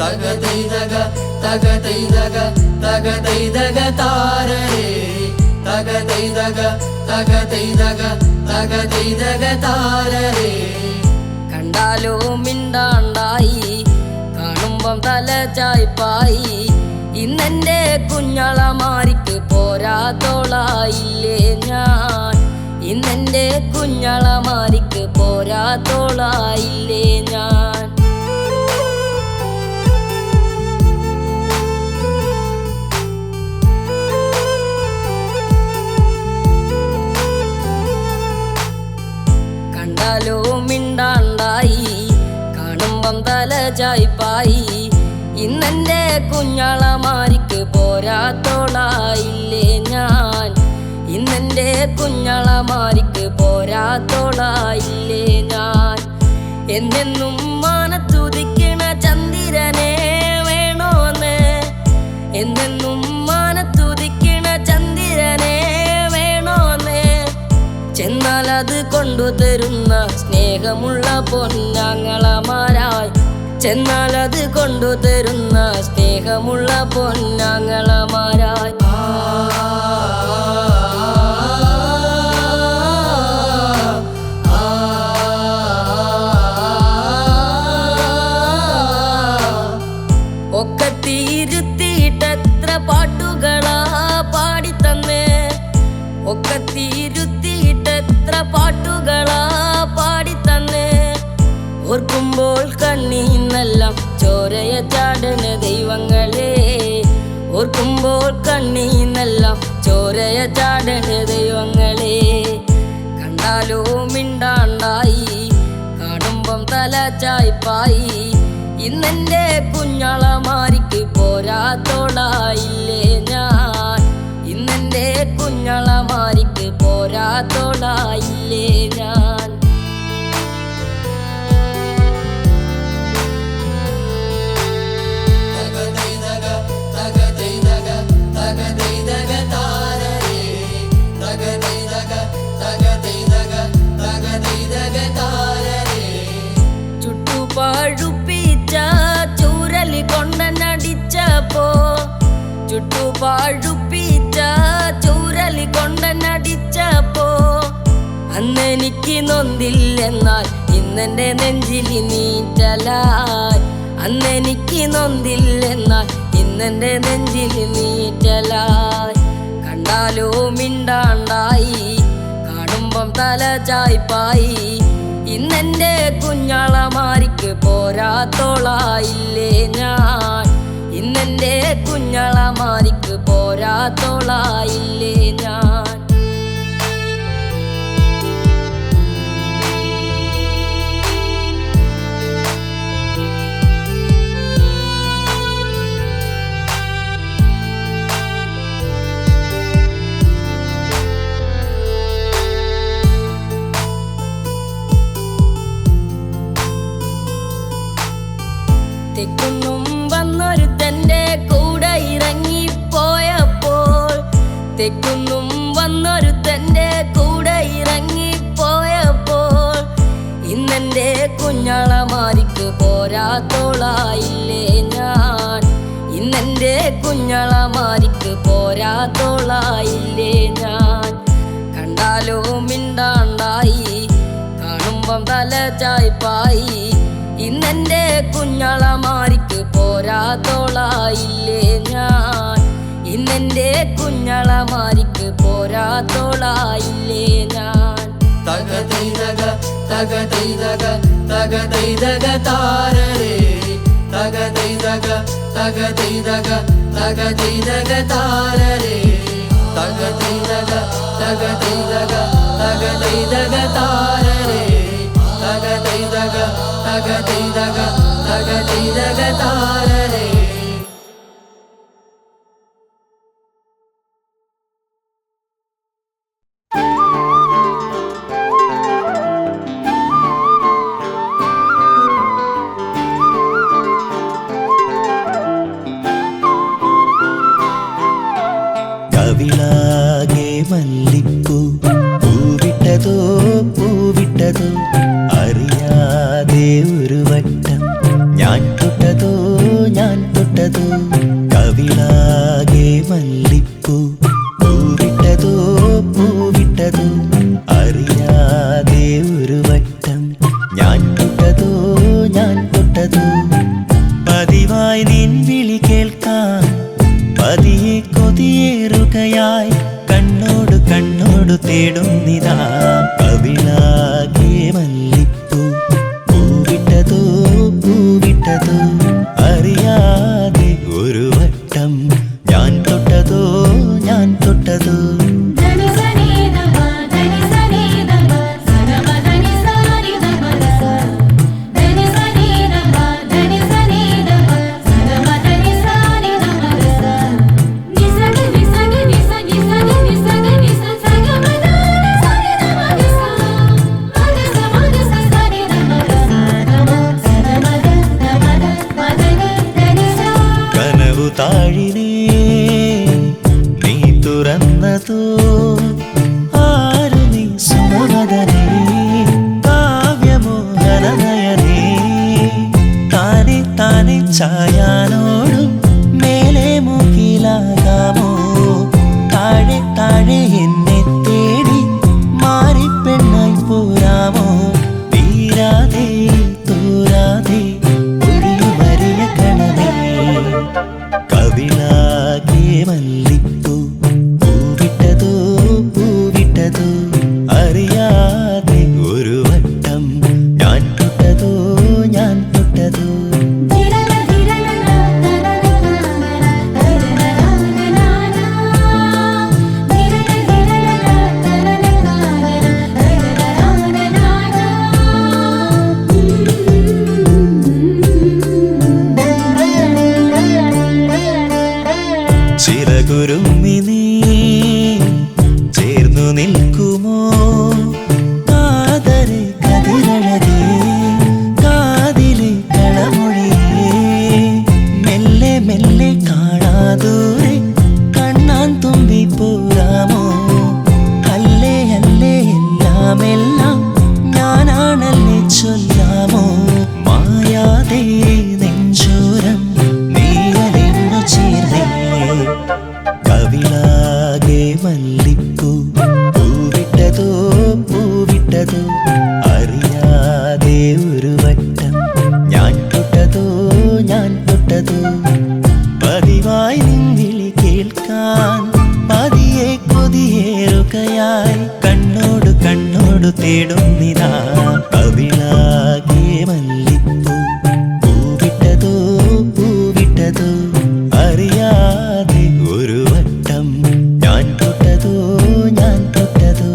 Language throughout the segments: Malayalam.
തകതൈതക തകതൈതക തകതൈതക താരരേ തകതൈതക തകതൈതക തകതൈതക താരരേ. കണ്ടാലോ മിണ്ടാണ്ടായി, കാണുമ്പം തല ചായ്പായി. ഇന്നെന്റെ കുഞ്ഞളമാരിക്ക് പോരാത്തോളായില്ലേ ഞാൻ, ഇന്നെന്റെ കുഞ്ഞളമാരിക്ക് പോരാത്തോളായില്ലേ ഞാൻ. കണ്ടാലോ മിണ്ടാണ്ടായി, കാണുമ്പം തല ചായ്പായി. ഇന്നെന്റെ കുഞ്ഞളമാരിക്ക് പോരാത്തോളായില്ലേ ഞാൻ, ഇന്നെന്റെ കുഞ്ഞളമാരിക്ക് പോരാത്തോളായില്ലേ ഞാൻ. എന്നെന്നും മാനത്തുദിക്കണ ചന്ദ്രനെ വേണോന്ന്, എന്നെന്നും മാനത്തുദിക്കണ ചന്ദ്രനെ വേണോന്ന്. ചെന്നാലത് കൊണ്ടുതരുന്ന സ്നേഹമുള്ള പൊന്നാങ്ങളമാരായി, ചെന്നാലത് കൊണ്ടുതരുന്ന സ്നേഹമുള്ള പൊന്നാങ്ങളമാരായി. ഒക്കെ തീരുത്തിയിട്ടെത്ര പാട്ടുകളാ പാടിത്തന്നേ, ഒക്കെ തീരുത്തിയിട്ടെത്ര പാട്ടുകളാ പാടിത്തന്നേ. ഓർക്കുമ്പോൾ കണ്ണീന്നെല്ലാം ചോരയ ചാടണ ദൈവങ്ങളെ, ഓർക്കുമ്പോൾ കണ്ണീന്നെല്ലാം ചോരയ ചാടണ ദൈവങ്ങളെ. കണ്ടാലോ മിണ്ടാണ്ടായി, കാണുമ്പം തല ചായ്പായി. ഇന്നെന്റെ കുഞ്ഞളമാരിക്ക് പോരാത്തോളായില്ലേ ഞാൻ, ഇന്നെന്റെ കുഞ്ഞളമാരിക്ക് പോരാത്തോളായില്ലേ ഞാൻ. ചുട്ടുപാഴുപ്പിച്ച ചൂരലി കൊണ്ടനടിച്ചപ്പോ, ചുട്ടുപാഴുപ്പിച്ച ചൂരലി കൊണ്ടനടിച്ചപ്പോ അന്നെനിക്ക് നൊന്തില്ലെന്നാൽ ഇന്നെന്റെ നെഞ്ചിലി നീറ്റലായി, അന്നെനിക്ക് നൊന്തില്ലെന്നാൽ ഇന്നെന്റെ നെഞ്ചിലി നീറ്റലായി. കണ്ടാലോ മിണ്ടാണ്ടായി, കാണുമ്പം തല ചായ്പായി. ഇന്നെന്റെ കുഞ്ഞളമാരിക്ക് പോരാത്തോളായില്ലേ ഞാൻ, ഇന്നെന്റെ കുഞ്ഞളമാരിക്ക് പോരാത്തോളായില്ലേ ഞാൻ. തെക്കുന്നും വന്നൊരുത്തൻ്റെ കൂടെ ഇറങ്ങിപ്പോയപ്പോൾ, തെക്കുന്നും വന്നൊരുത്തൻ്റെ കൂടെ ഇറങ്ങിപ്പോയപ്പോൾ ഇന്നെൻ്റെ കുഞ്ഞളമാരിക്ക് പോരാത്തോളായില്ലേ ഞാൻ, ഇന്നെൻ്റെ കുഞ്ഞളമാരിക്ക് പോരാത്തോളായില്ലേ ഞാൻ. കണ്ടാലോ മിണ്ടാണ്ടായി, കാണുമ്പം തല ചായ്പായി. ഇന്നെന്റെ കുഞ്ഞളമാരിക്ക് പോരാത്തോളായില്ലേ ഞാൻ, ഇന്നെന്റെ കുഞ്ഞളമാരിക്ക് പോരാത്തോളായില്ലേ ഞാൻ. തകതൈതക തകതൈതക തകതൈതക താരരേ തകതൈതക തകതൈതക തകതൈതക താരരേ തകതൈതക തകതൈതക തകതൈതക താരരേ തകതൈതക തകതൈതക തകതൈതക താരരേ. കവിളാകെ മല്ലിപ്പൂ പൂവിട്ടതോ പൂവിട്ടതോ അറിയാതെ ഒരു വട്ടം ഞാൻ തൊട്ടതോ തേടുന്നിതാ കവിളാകെ മല്ലിപ്പൂ പൂവിട്ടതോ പൂവിട്ടതോ അറിയാതെ ഒരു വട്ടം ഞാൻ തൊട്ടതോ ഞാൻ തൊട്ടതോ താഴിനേ നീ തുറന്നതോ ആരു നീ സുമവദനേ കാവ്യമോഹനനയനേ താനെ താനെ ചായാനോടും മേലെ മുകിലാകാമോ താഴെ താഴെ എന്നെ തേടി മാറിപ്പെണ്ണായി പോരാമോ തീരാതെ തോരാതെ ഒഴിയുമറിയ കണമേ കവിളാകെ മല്ലിപ്പൂ പൂവിട്ടതോ പൂവിട്ടതോ അറിയാതെ ഒരു വട്ടം ഞാൻ തൊട്ടതോ ഞാൻ തൊട്ടതോ ചിറകുരുമ്മി നീ ചേർന്നു നിൽക്കുമോ കാതരെ കതിരഴകേ കാതിലെ കളമൊഴിയേ മെല്ലെ മെല്ലെ കാണാതൂരെ കണ്ണാൻ തുമ്പി പോരാമോ അല്ലേ അല്ലേ എല്ലാം എല്ലാം ഞാനാണല്ലേ ചൊല്ലാമോ മായാതെ നെഞ്ചോരം നീയലിന്നു ചേർന്നേ കവിളാകെ മല്ലിപ്പൂ പൂവിട്ടതോ പൂവിട്ടതോ അറിയാതെ ഒരു വട്ടം ഞാൻ തൊട്ടതോ ഞാൻ തൊട്ടതോ പതിവായി നിൻവിളി കേൾക്കാൻ പതിയെ കൊതിയേറുകയായി കണ്ണോട് കണ്ണോട് തേടുന്നിതാ കവിളാകെ മല്ലിപ്പൂ പൂവിട്ടതോ പൂവിട്ടതോ അറിയാതെ ഒരു വട്ടം ഞാൻ തൊട്ടതോ ഞാൻ തൊട്ടതോ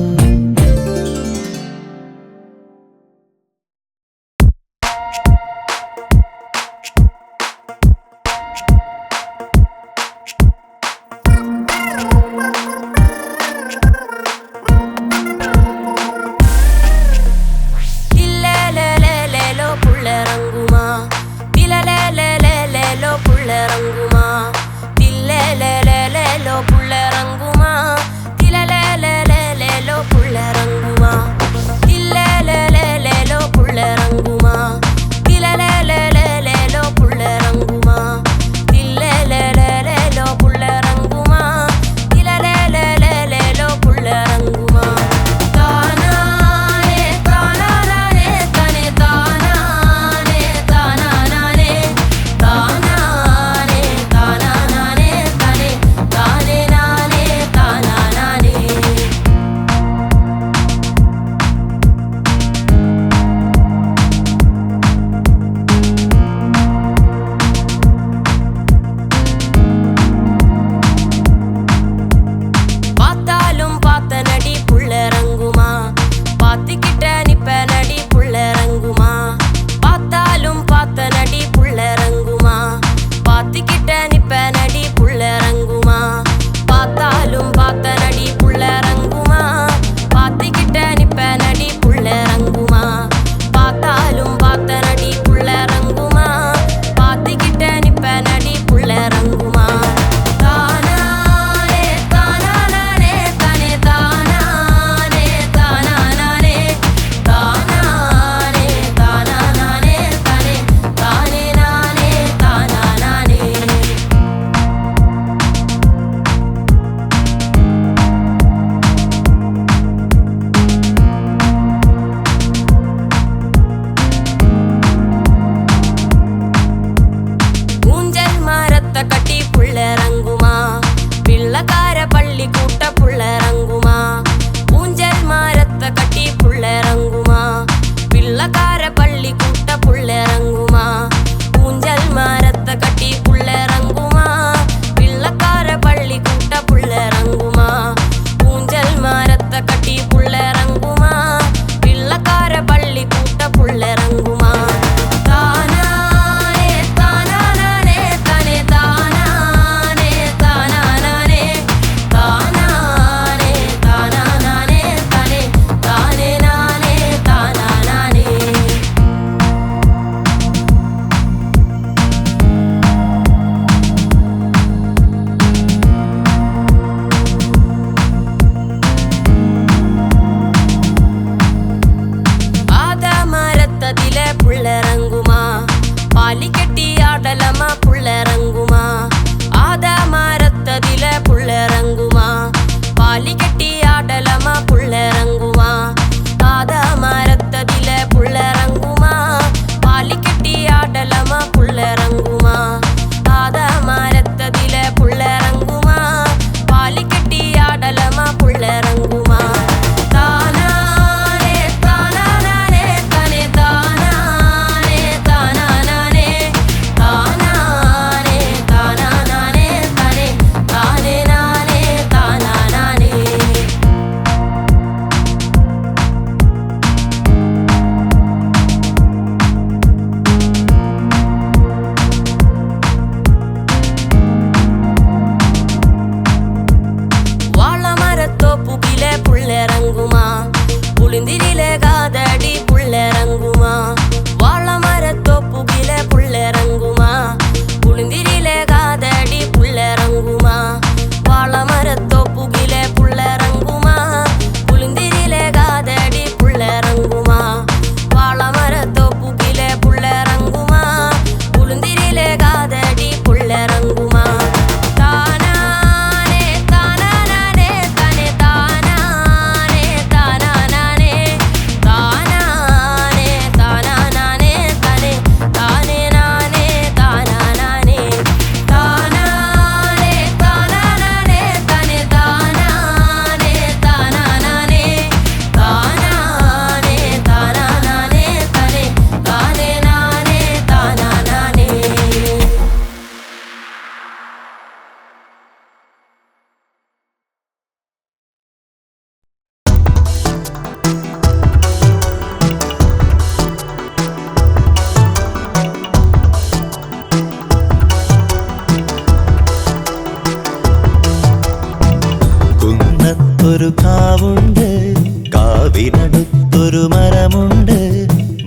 കാവിനടുത്തൊരു മരമുണ്ട്,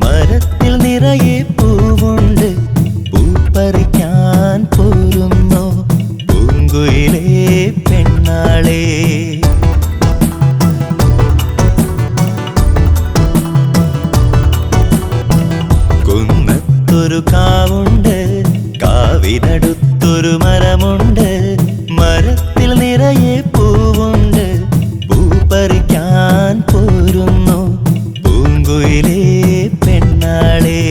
മരത്തിൽ നിറയെ പൂവുണ്ട്. പൂപ്പറിക്കാൻ പോരുന്നോ പൂങ്കുയിലേ പെണ്ണാളേ? കുന്നത്തൊരു കാവുണ്ട്, കാവിനടുത്തൊരു മരമുണ്ട്, മരത്തിൽ നിറയെ പൂവുണ്ട്. പൂപ്പറിക്കാൻ പോരുന്നു പൂങ്കുയിലേ പെണ്ണാളേ?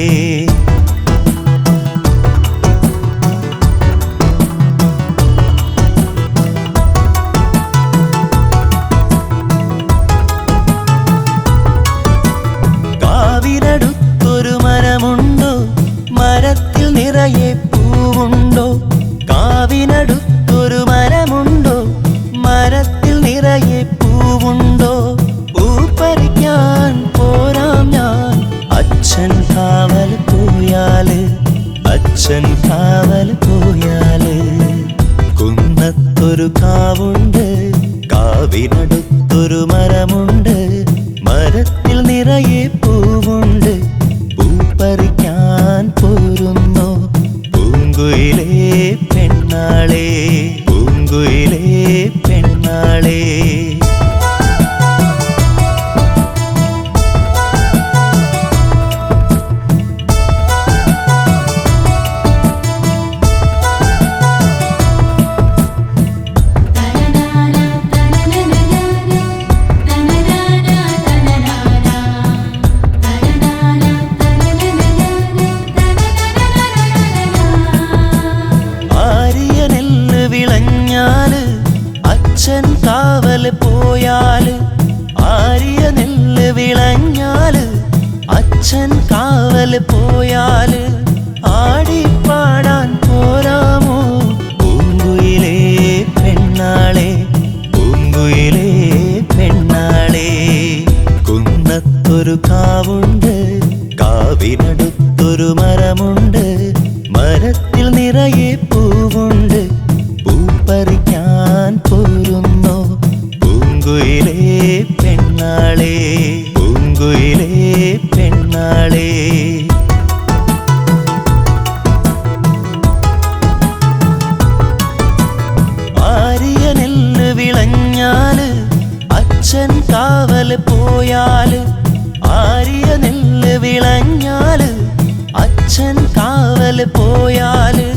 കാവിനടുത്തൊരു മരമുണ്ടോ, മരത്തിൽ നിറയെ പൂവുണ്ടോ? കാവിനടുത്തൊരു മരമുണ്ടോ, മരത്തിൽ നിറയെ പൂവുണ്ടോ? പൂപ്പറിക്കാൻ പോരാം ഞാൻ, അച്ഛൻ കാവൽ പോയാല്, അച്ഛൻ കാവൽ പോയാല്. കുന്നത്തൊരു കാവുണ്ട്, കാവിനടുത്തൊരു മരമുണ്ട്, മരത്തിൽ നിറയെ പൂവുണ്ട്. പൂപ്പറിക്കാൻ പോരുന്നോ പൂങ്കുയിലേ പെണ്ണാളേ? പൂങ്കുയിലേ പെണ്ണാളേ? വിളഞ്ഞാല് അച്ഛൻ കാവൽ പോയാല്, ആരിയ നെല്ല് വിളഞ്ഞാല് അച്ഛൻ കാവൽ പോയാല്. ആടിപ്പാടാൻ പോരാമോ പൂങ്കുയിലേ പെണ്ണാളേ? പൂങ്കുയിലേ പെണ്ണാളേ? കുന്നത്തൊരു കാവുണ്ട്, കാവിനടുത്തൊരു മരമുണ്ട്, മരത്തിൽ നിറയെ പൂവുണ്ട്. പൂപ്പറിക്കാൻ പോരുന്നോ പൂങ്കുയിലേ പെണ്ണാളേ? പൂങ്കുയിലേ പെണ്ണാളേ? ആരിയ നെല്ല് വിളഞ്ഞാല് അച്ഛൻ കാവൽ പോയാല്, ആരിയ നെല്ല് വിളഞ്ഞാല് അച്ഛൻ കാവൽ പോയാല്.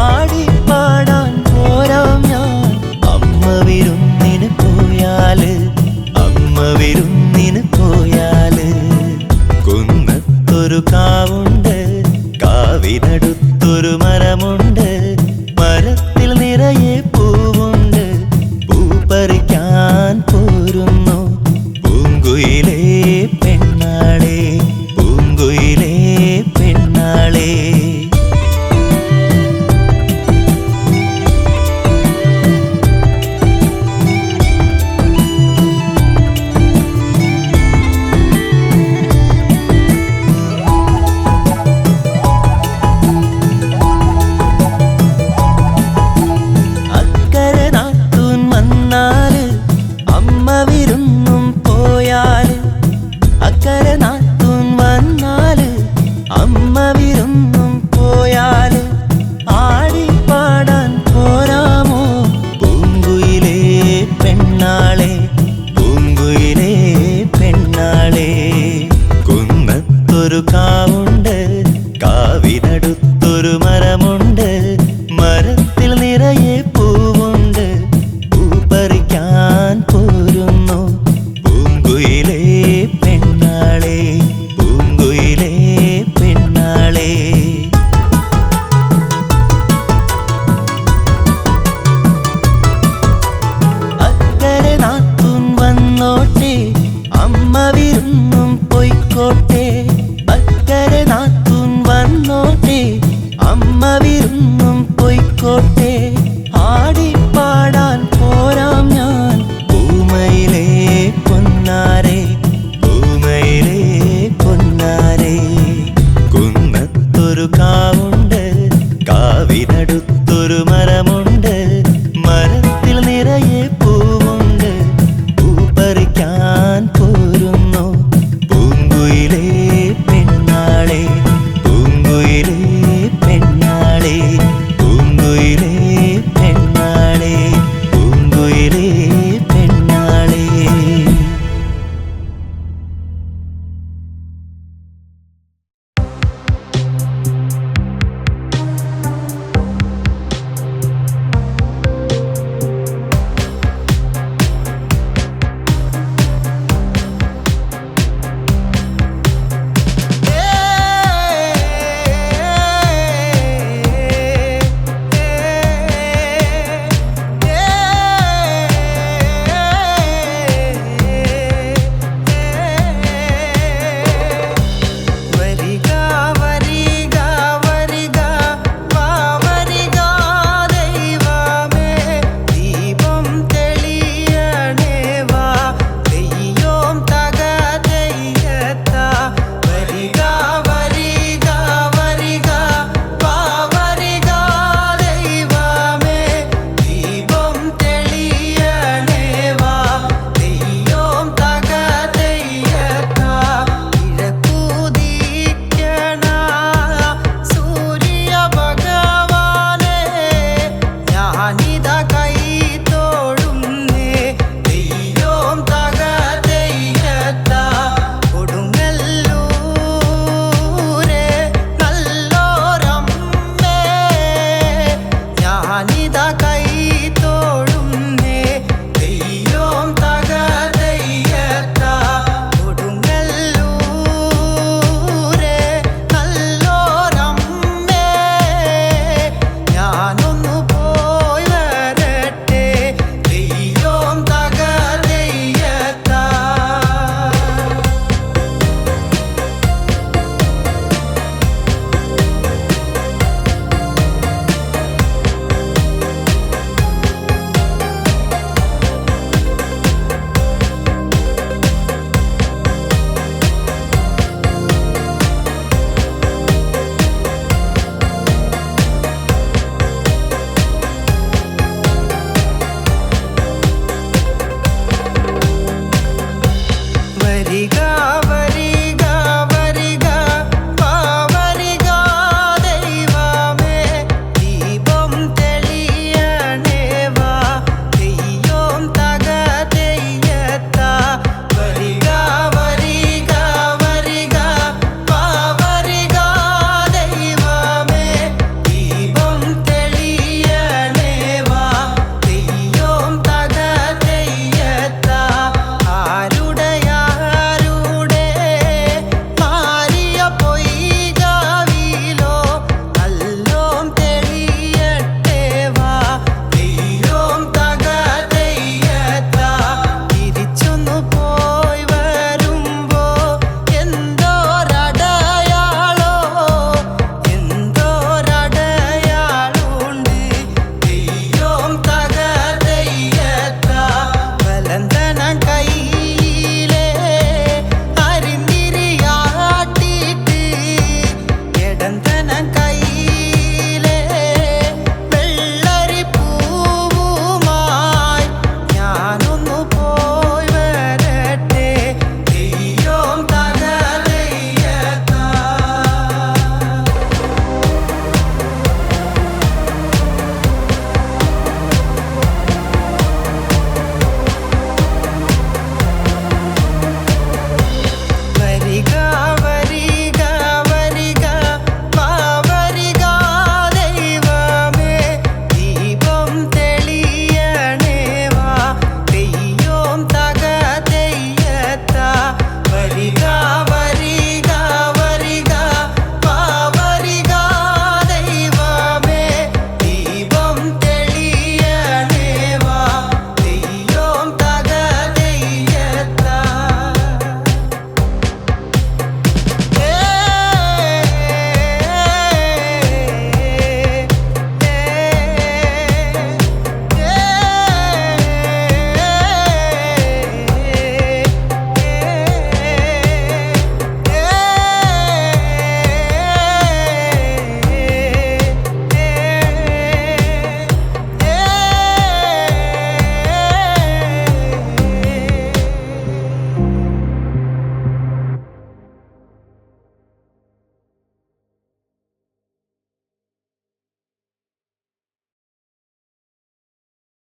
ആടിപ്പാടാൻ പോരാം ഞാൻ, അമ്മ വിരുന്നിന് പോയാല്, അമ്മ വിരുന്നിന് പോയാല്. കുന്നത്തൊരു കാവുണ്ട്, കാവിനടുത്തൊരു മരമുണ്ട്, മരത്തിൽ നിറയെ പൂവുണ്ട്. പൂപ്പറിക്കാൻ പോരുന്നു പൂങ്കുയിലേ പെണ്ണാളേ? പൂങ്കുയിലേ പെണ്ണാളേ? അക്കരെ നാത്തൂൻ വന്നാല് അമ്മ വിരുന്നും പോയാല്, അക്കരെ നാത്തൂൻ വന്നാല് അമ്മ വിരുന്നും പോയാല്. ആടിപ്പാടാൻ പോരാമോ പൂങ്കുയിലേ പെണ്ണാളേ? പൂങ്കുയിലേ പെണ്ണാളേ? കുന്നത്തൊരു കാവുണ്ട്, കാവിനടുത്തൊരു മരമുണ്ട്, മരത്തിൽ നിറയെ പൂവുണ്ട്. പൂപ്പറിക്കാൻ പോരുന്നു പൂങ്കുയിലേ പെണ്ണാളേ? പൂങ്കുയിലേ പെണ്ണാളേ? അക്കരെ നാത്തൂൻ വന്നോട്ടെ, വികാര